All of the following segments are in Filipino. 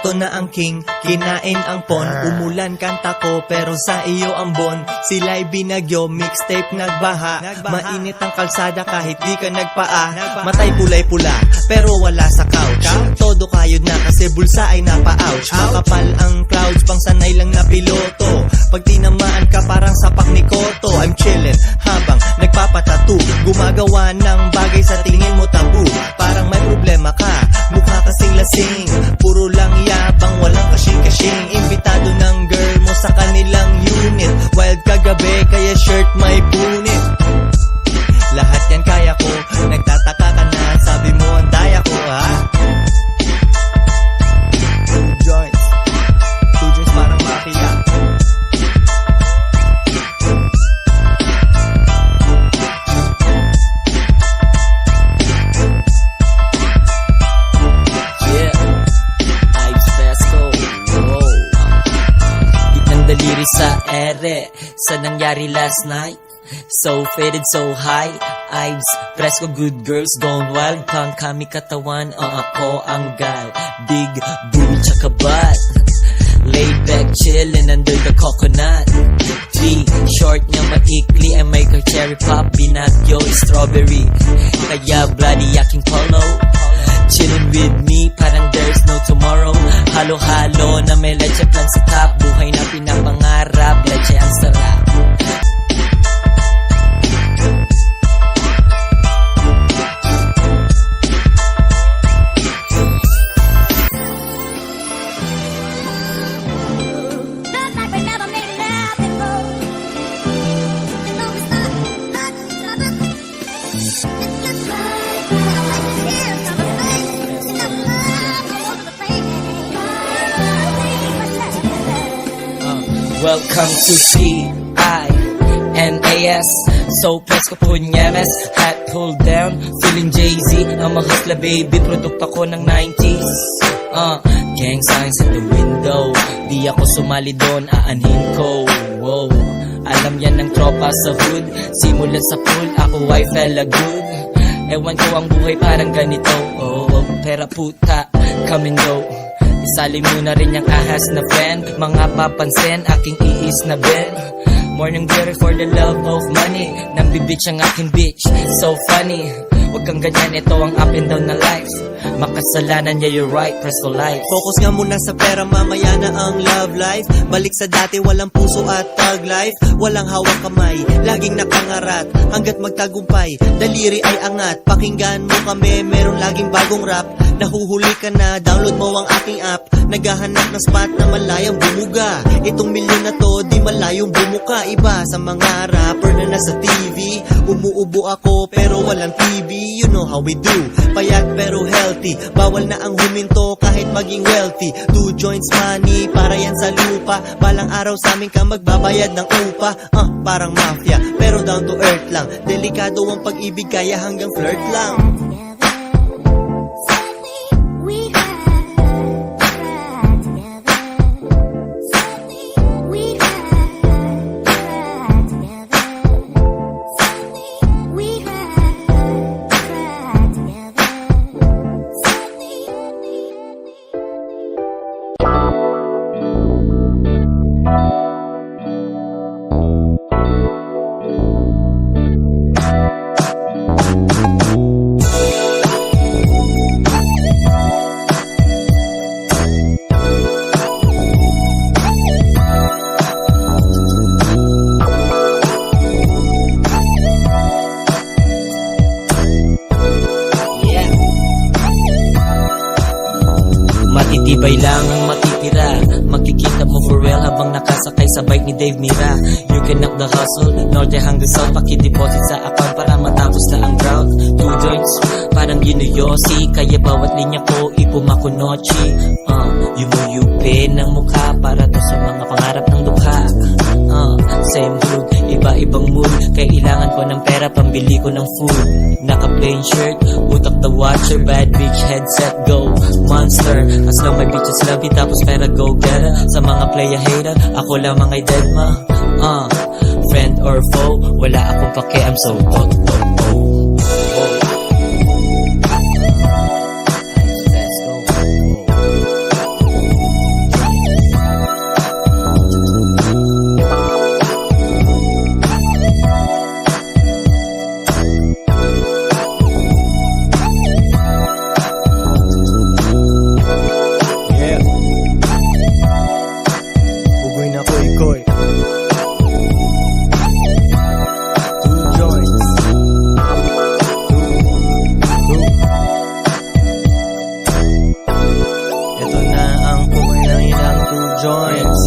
Eto na ang king, kinain ang pon. Umulan kanta ko pero sa iyo ang bon. Sila'y binagyo, mixtape nagbaha. Mainit ang kalsada kahit di ka nagpaa. Matay kulay-pula pero wala sa couch. Todo kayod na kasi bulsa ay napa-ouch. Makapal ang clouds, pang sanay lang na piloto. Pag tinamaan ka parang sapak ni Koto. I'm chillin' habang nagpapatattoo. Gumagawa ng bagay sa tingin mo tabu. Parang may problema ka, mukha kasing lasing. Puro lang yabang, walang kasing-kasing. Imbitado ng girl mo sa kanilang unit. Wild kagabi, kaya shirt may punit. Lahat yan kaya ko, nagtataka ka na. Sabi mo ang daya ko, ha? Two joints parang mafia. Daliri sa ere, sa nangyari last night. So faded, so high. Ives, presko good girls gone wild. Pang kami katawan, ako ang gal. Big booty tsaka butt. Laid back chillin' under the coconut tree. Short niya maikli and make her cherry pop. Binagyo, strawberry. Kaya bloody aking polo. Chillin' with me, parang there's no tomorrow. Halo-halo na may leche plan sa top. Buhay na pinapangarap, leche ang sarap. Welcome to C-I-N-A-S. So presko punyemes, hat pulled down, feeling Jay-Z. I'm a hustler baby, produkto ko ng 90s. Gang signs in the window, di ako sumali doon, aanhin ko. Wow, alam yan ng tropa sa hood. Simulan sa pool, ako ay fella good. Ewan ko ang buhay parang ganito. Pera puta, come and go. Isali mo na rin yung ahas na friend. Mga papansin, aking iis na bed. Morning glory for the love of money. Nambibitch ang aking bitch, so funny. Huwag kang ganyan, ito ang up and down na life. Makasalanan niya, you're right, presto life. Focus nga muna sa pera, mamaya na ang love life. Balik sa dati, walang puso at thug life. Walang hawak kamay, laging nakangarat. Hanggat magtagumpay, daliri ay angat. Pakinggan mo kami, meron laging bagong rap. Nahuhuli ka na, download mo ang aking app. Naghahanap ng spot na malayang bumuga. Itong milyon na to, di malayong bumuka. Iba sa mga rapper na nasa TV. Umuubo ako pero walang TV. You know how we do, payat pero healthy. Bawal na ang huminto kahit maging wealthy. 2 joints money, para yan sa lupa. Balang araw sa amin ka magbabayad ng upa. Parang mafia, pero down to earth lang. Delikado ang pag-ibig kaya hanggang flirt lang. Matitibay lang ang matitira. Makikita mo for real habang nakasakay sa bike ni Dave Mira. You can knock the hustle, norte hanggang south. Pakideposit sa account para matapos na ang drought. 2 joints, parang ginuyosi. Kaya bawat linya ko, ipumakunochi. Yumuyupi ng mukha para to sa mga pangarap ng dukha. Same hood, iba-ibang mood. Kailangan ko ng pera, pambili ko ng food. Naka-plain shirt, utak the watcher. Bad bitch, headset, go monster. As long my bitches love you, tapos pera go get it. Sa mga playa hater, ako lamang ay dead ma. Friend or foe, wala akong pake, I'm so hot. joints.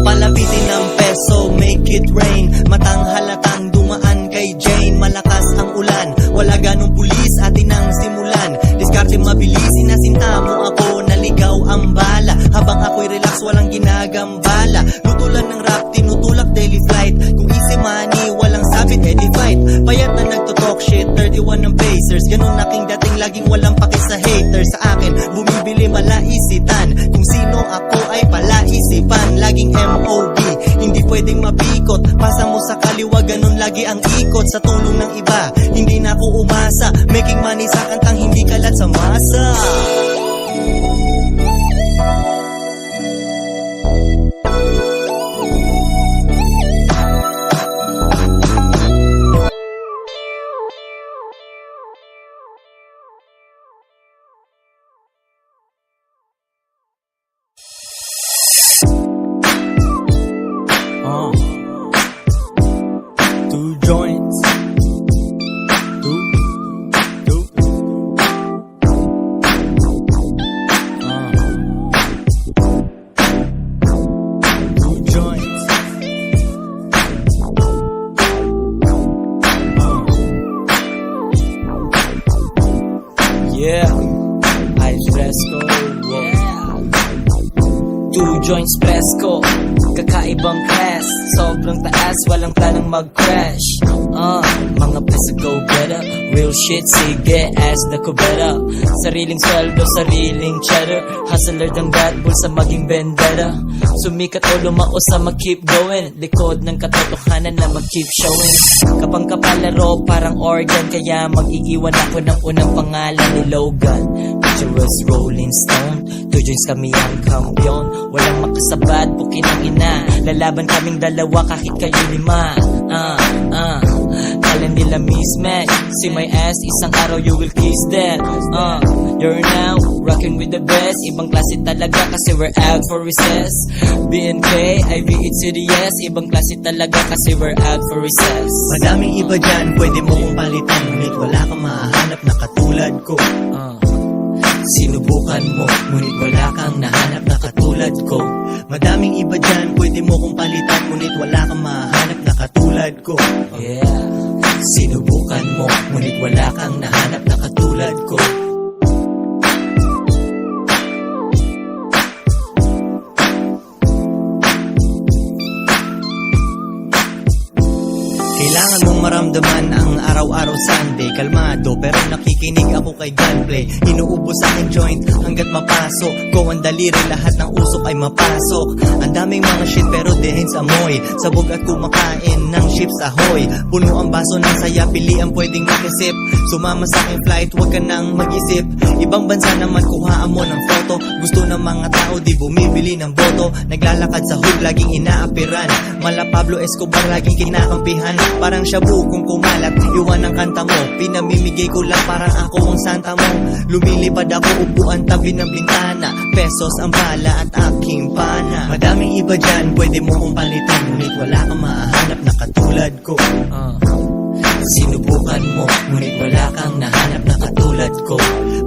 Palabitin ng peso, make it rain. Matang halatang dumaan kay Jane. Malakas ang ulan, wala ganong pulis, atin ang simulan. Diskarte mabilis, inasinta mo ako, naligaw ang bala. Habang ako'y relax, walang ginagambala. Lutulan ng rap, tinutulak daily flight. Kung easy money, walang sabit, edi fight. Payat na nagtotalk shit, 31 ng Pacers. Ganun aking dating, laging walang paki sa haters. Sa akin, bumibili malaisitan. Kung sino ako ay palaisipan. Laging MOB, hindi pwedeng mapikot. Pasa mo sa kaliwa, ganun lagi ang ikot. Sa tulong ng iba, hindi na ako umasa. Making money sa kantang hindi kalat sa masa. Two joints. Two. Two joints. Yeah, Ice Fresco, yeah. Two joints Fresco, kakaibang class. Sobrang taas, walang planong mag-crash. Mga pesa go better. Real shit, sige, ask the kubera. Sariling sweldo, sariling cheddar. Hustler ng bad bull sa maging vendetta. Sumikat o lumao sa mag-keep going. Likod ng katotohanan na mag-keep showing. Kapang kapalaro, parang organ. Kaya mag-iiwan ako ng unang pangalan ni Logan. Pictureless Rolling Stone. Two joints kami ang kampiyon. Walang makasabat, pukin ang ina. Lalaban kaming dalawa kahit kayo lima. Kala nila mismatch. See my ass, isang araw you will kiss that. You're now rocking with the best. Ibang klase talaga kasi we're out for recess. BNK, IVE to the yes. Ibang klase talaga kasi we're out for recess. Madaming iba dyan, pwede mo kong palitan. Ngunit wala kang mahanap na katulad ko. Sinubukan mo, ngunit wala kang nahanap na katulad ko. Madaming iba dyan, pwede mo kong palitan. Ngunit wala kang mahanap na katulad ko. Yeah, sinubukan mo, ngunit wala kang nahanap na katulad ko. Kailangan mong maramdaman ang araw-araw Sunday. Kalmado pero nakikinig ako kay gunplay. Inuubos sa aking joint hanggat mapasok ko ang daliri, lahat ng usok ay mapasok. Ang daming mga shit pero dehens amoy. Sabog at kumakain ng chips ahoy. Puno ang baso ng saya, pili ang pwedeng makisip. Sumama sa aking flight, wag ka nang mag-isip. Ibang bansa naman kuhaan mo ng photo. Gusto ng mga tao di bumibili ng boto. Naglalakad sa hood, laging inaapiran. Mala Pablo Escobar, laging kinakampihan. Parang shabu kung kumalat, iwan ang kanta mo. Pinamimigay ko lang parang ako ang santa mo. Lumilipad ako, upuan tabi ng bintana. Pesos ang bala at aking pana. Madaming iba dyan, pwede mo kong palitan. Ngunit wala kang mahanap na katulad ko. Sinubukan mo, ngunit wala kang nahanap na katulad ko.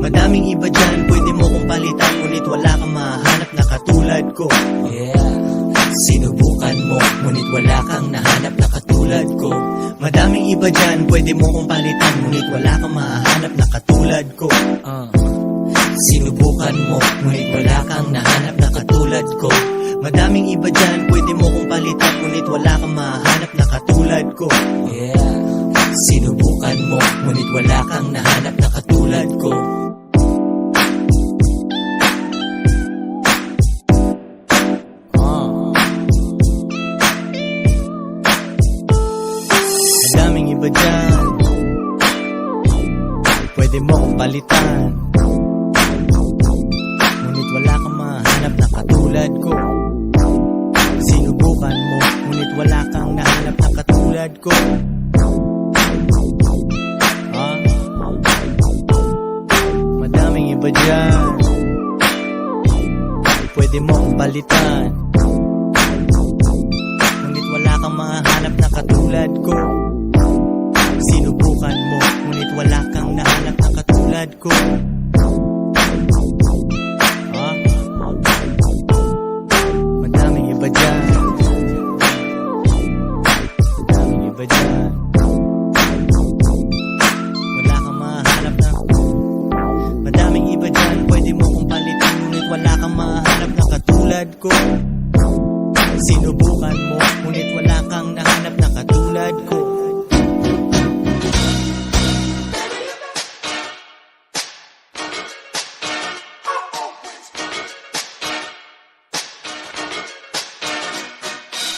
Madaming iba dyan, pwede mo kong palitan. Ngunit wala kang mahanap na katulad ko. Yeah, sinubukan mo, ngunit wala kang nahanap na katulad ko. Madaming iba dyan, pwede mo kong palitan. Ngunit wala kang mahanap na katulad ko. Sinubukan mo, ngunit wala kang nahanap na katulad ko. Madaming iba dyan, pwede mo kong palitan. Ngunit wala kang mahanap na katulad ko. Yeah, sinubukan mo, ngunit wala kang nahanap na katulad ko. Madaming iba dyan, pwede mo kong palitan. Ngunit wala kang mahanap na katulad ko. Sinubukan mo, ngunit wala kang nahanap na katulad ko. Madaming iba dyan, pwede mo kong palitan. Ngunit wala kang mahanap na katulad ko. Sinubukan mo, ngunit wala kang nahanap na katulad ko. mahanap na katulad ko. Sinubukan mo, ngunit wala kang nahanap na katulad ko.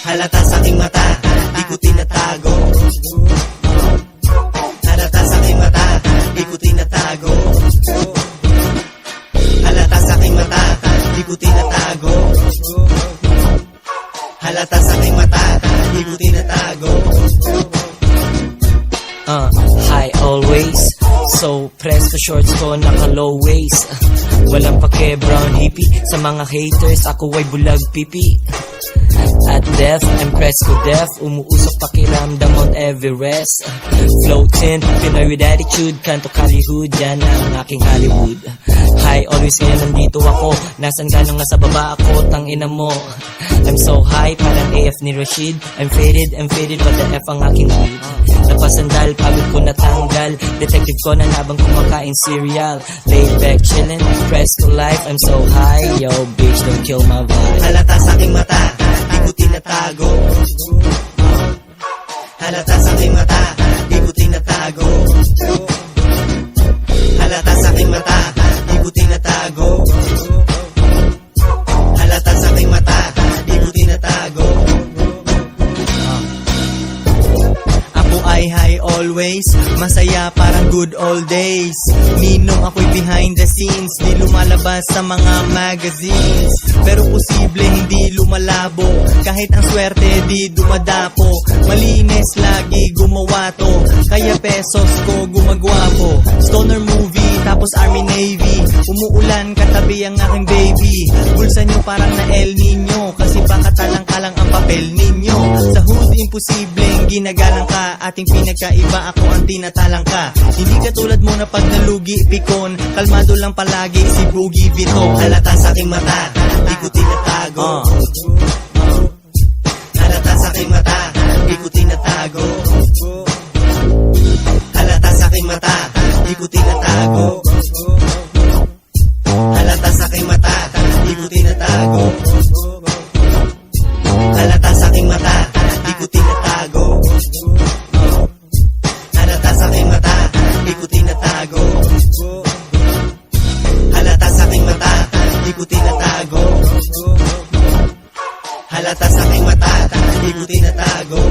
Halata sa aking mata, di ko tinatago. Halata sa aking mata, di ko tinatago. Halata sa aking mata, di ko tinatago. Halata sa aking mata, di ko tinatago. High always. So, presto shorts ko, naka low waist. Walang pake brown hippie. Sa mga haters, ako ay bulag pipi. At death, I'm Presko deaf. Umuusok pakiramdam Mount Everest. Floating, Pinoy with attitude. Kanto Kalihood, yan ang aking Hollywood. High always, kaya nandito ako. Nasaan ka nung nasa baba ako, tangina mo. I'm so high, parang AF ni Rashid. I'm faded, what the F ang aking weed. Napasandal, pagod ko natanggal. Detective ko na habang kumakain cereal. Laid back, chillin', Presko life. I'm so high, yo bitch, don't kill my vibe. Halata sa aking mata, di ko tinatago. Halata sa aking mata, di ko tinatago. Halata sa aking mata, di ko tinatago. Halata sa aking mata, di ko tinatago. Ako ay high always, masaya parang good old days. Ninong ako'y behind the scenes, di lumalabas sa mga magazines. Pero posible hindi lumalabo, kahit ang swerte di dumadapo. Malinis lagi gumawa to, kaya pesos ko gumagwapo. Stoner movie, tapos Army Navy. Umuulan katabi ang aking baby. Bulsa nyo parang na El Nino, kasi baka talang-kalang ang papel ninyo. Sa hood imposibleng ginagalang ka, ating pinagkaiba ako ang tinatalang ka. Hindi katulad mo na pag nalugi pikon, kalmado lang palagi si Boogie Vito. Halata sa aking mata, di ko tinatago. Halata sa aking mata, di ko tinatago. Halata sa aking mata, di ko tinatago. Halata sa aking mata, di ko tinatago. Halata sa aking mata, di ko tinatago. Halata sa aking mata, di ko tinatago. Halata sa aking mata, di ko tinatago. Halata sa aking mata, di ko tinatago.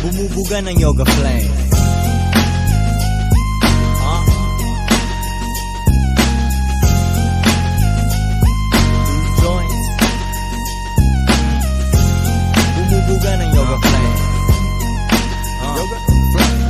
Bumubuga ng yoga flame. Joints. Bumubuga ng yoga flame.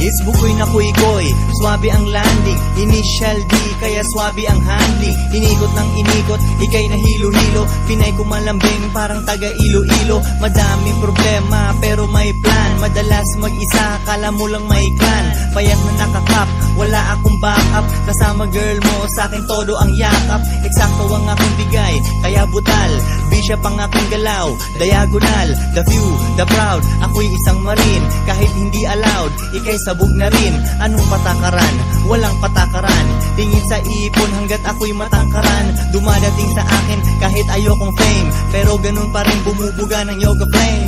Facebook ko'y nakuy-koy, swabe ang landing. Initial D, kaya swabe ang handling. Inikot ng inikot, ikay na hilo-hilo. Pinay ko malambing, parang taga Iloilo. Madaming problema, pero may plan. Madalas mag-isa, kala mo lang may clan. Payat na nakakap, wala akong backup. Kasama girl mo, sa'kin todo ang yakap. Eksakto ang aking bigay, kaya butal. Bishop ang aking galaw, diagonal. The few, the proud, ako'y isang marin. Kahit hindi allowed, ikay sabog na rin. Anong patakaran? Walang patakaran. Tingin sa ipon hanggat ako'y matangkaran. Dumadating sa akin kahit ayokong fame, pero ganun pa rin bumubuga ng yoga flame.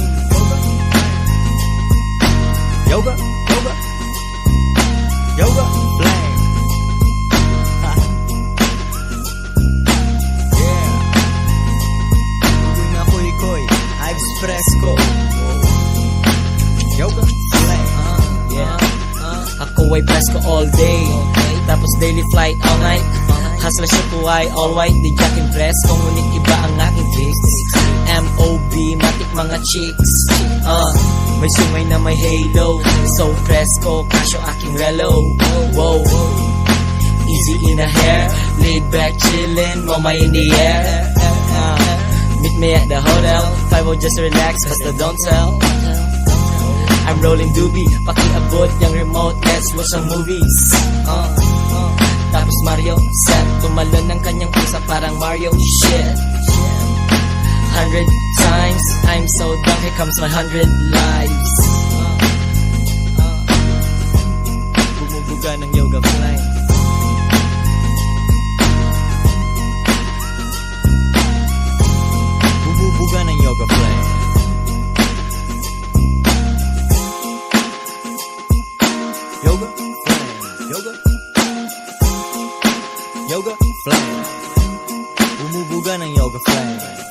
Yoga, yoga, yoga flame. Yeah. Bugoy na koy-koy, Ives Presko. Yoga flame. Ako ay Presko all day, tapos daily flight all night. Hustler siya ko ay all white, di jack impress. Ngunit iba ang aking fix. M.O.B. matik mga chicks. May sungay na may halo. So Presko, kasyo aking relo. Whoa, easy in the hair. Laid back chillin', mama in the air. Meet me at the hotel, 5-0 just relax, basta don't tell. I'm rolling doobie, pakiabot yung remote, let's watch some movies. Tapos Mario, set, tumalon ng kanyang pusa parang Mario, shit. 100 times, I'm so done, here comes my 100 lives. Bumubuga ng yoga flying. Bumubuga ng yoga flying. Yoga flying. Yoga flying. Bumubuga ng yoga flying.